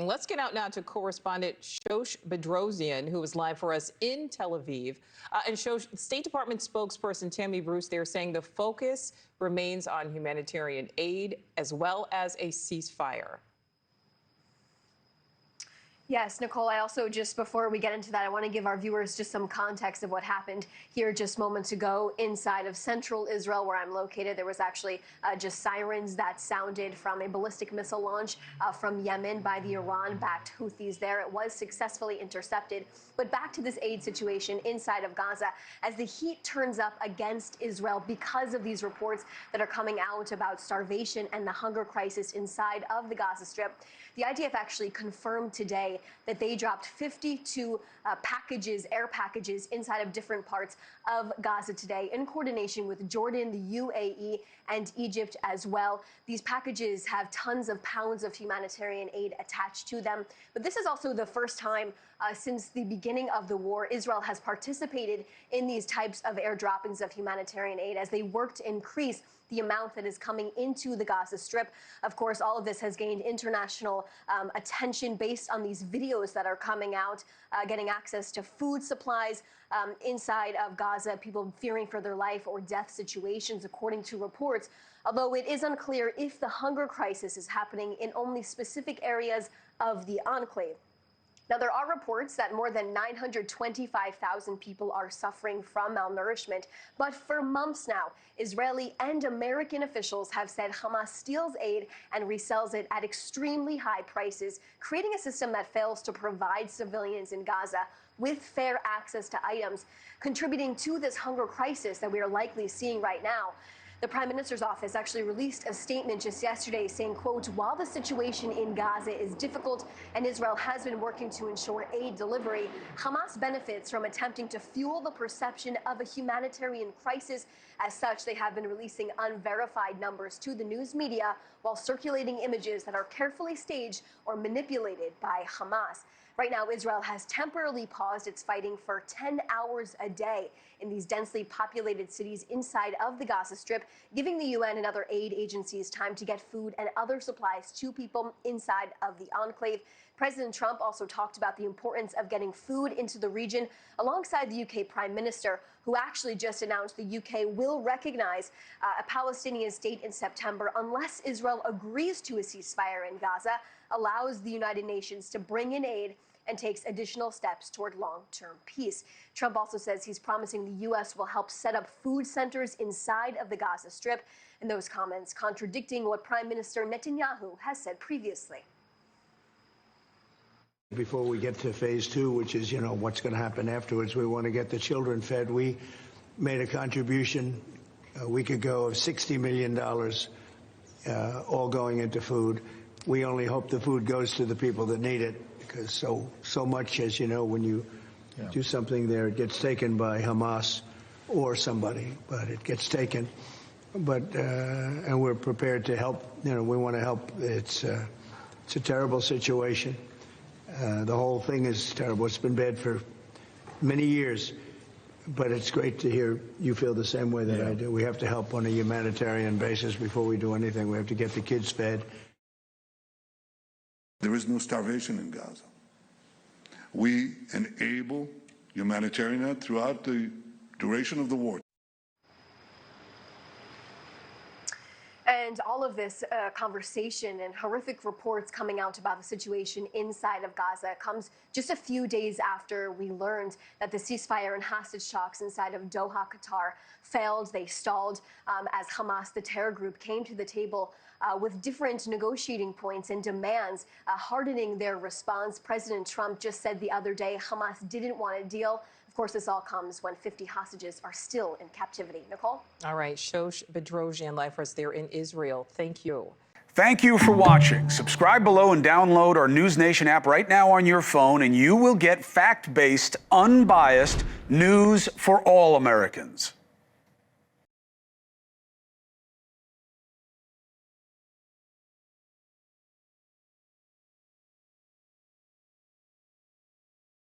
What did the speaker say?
Let's get out now to correspondent Shosh Bedrosian, who is live for us in Tel Aviv. And Shosh, State Department spokesperson Tammy Bruce, they're saying the focus remains on humanitarian aid as well as a ceasefire. Yes, Nichole, I also, just before we get into that, I want to give our viewers just some context of what happened here just moments ago inside of central Israel, where I'm located. There was actually just sirens that sounded from a ballistic missile launch from Yemen by the Iran-backed Houthis there. It was successfully intercepted. But back to this aid situation inside of Gaza, as the heat turns up against Israel because of these reports that are coming out about starvation and the hunger crisis inside of the Gaza Strip. The IDF actually confirmed today that they dropped 52 packages, air packages, inside of different parts of Gaza today in coordination with Jordan, the UAE, and Egypt as well. These packages have tons of pounds of humanitarian aid attached to them. But this is also the first time since the beginning of the war Israel has participated in these types of air droppings of humanitarian aid as they work to increase the amount that is coming into the Gaza Strip. Of course, all of this has gained international attention based on these videos that are coming out, getting access to food supplies inside of Gaza, people fearing for their life or death situations, according to reports. Although it is unclear if the hunger crisis is happening in only specific areas of the enclave. Now, there are reports that more than 925,000 people are suffering from malnourishment. But for months now, Israeli and American officials have said Hamas steals aid and resells it at extremely high prices, creating a system that fails to provide civilians in Gaza with fair access to items, contributing to this hunger crisis that we are likely seeing right now. The Prime Minister's office actually released a statement just yesterday saying, quote, while the situation in Gaza is difficult and Israel has been working to ensure aid delivery, Hamas benefits from attempting to fuel the perception of a humanitarian crisis. As such, they have been releasing unverified numbers to the news media while circulating images that are carefully staged or manipulated by Hamas. Right now, Israel has temporarily paused its fighting for 10 hours a day in these densely populated cities inside of the Gaza Strip, giving the UN and other aid agencies time to get food and other supplies to people inside of the enclave. President Trump also talked about the importance of getting food into the region alongside the UK Prime Minister, who actually just announced the UK will recognize a Palestinian state in September unless Israel agrees to a ceasefire in Gaza, allows the United Nations to bring in aid, and takes additional steps toward long-term peace. Trump also says he's promising the U.S. will help set up food centers inside of the Gaza Strip, and those comments contradicting what Prime Minister Netanyahu has said previously. Before we get to phase two, which is, what's going to happen afterwards, we want to get the children fed. We made a contribution a week ago of $60 million, all going into food. We only hope the food goes to the people that need it, because so much, as you know, when you do something there, it gets taken by Hamas or somebody, but it gets taken. But and we're prepared to help. We want to help. It's a terrible situation. The whole thing is terrible. It's been bad for many years, but it's great to hear you feel the same way that I do. We have to help on a humanitarian basis before we do anything. We have to get the kids fed. There is no starvation in Gaza. We enable humanitarian aid throughout the duration of the war. And all of this conversation and horrific reports coming out about the situation inside of Gaza comes just a few days after we learned that the ceasefire and hostage talks inside of Doha, Qatar failed. They stalled as Hamas, the terror group, came to the table with different negotiating points and demands, hardening their response. President Trump just said the other day Hamas didn't want a deal. Of course, this all comes when 50 hostages are still in captivity. Nichole? All right, Shosh Bedrosian, live for us there in Israel. Thank you. Thank you for watching. Subscribe below and download our NewsNation app right now on your phone, and you will get fact-based, unbiased news for all Americans.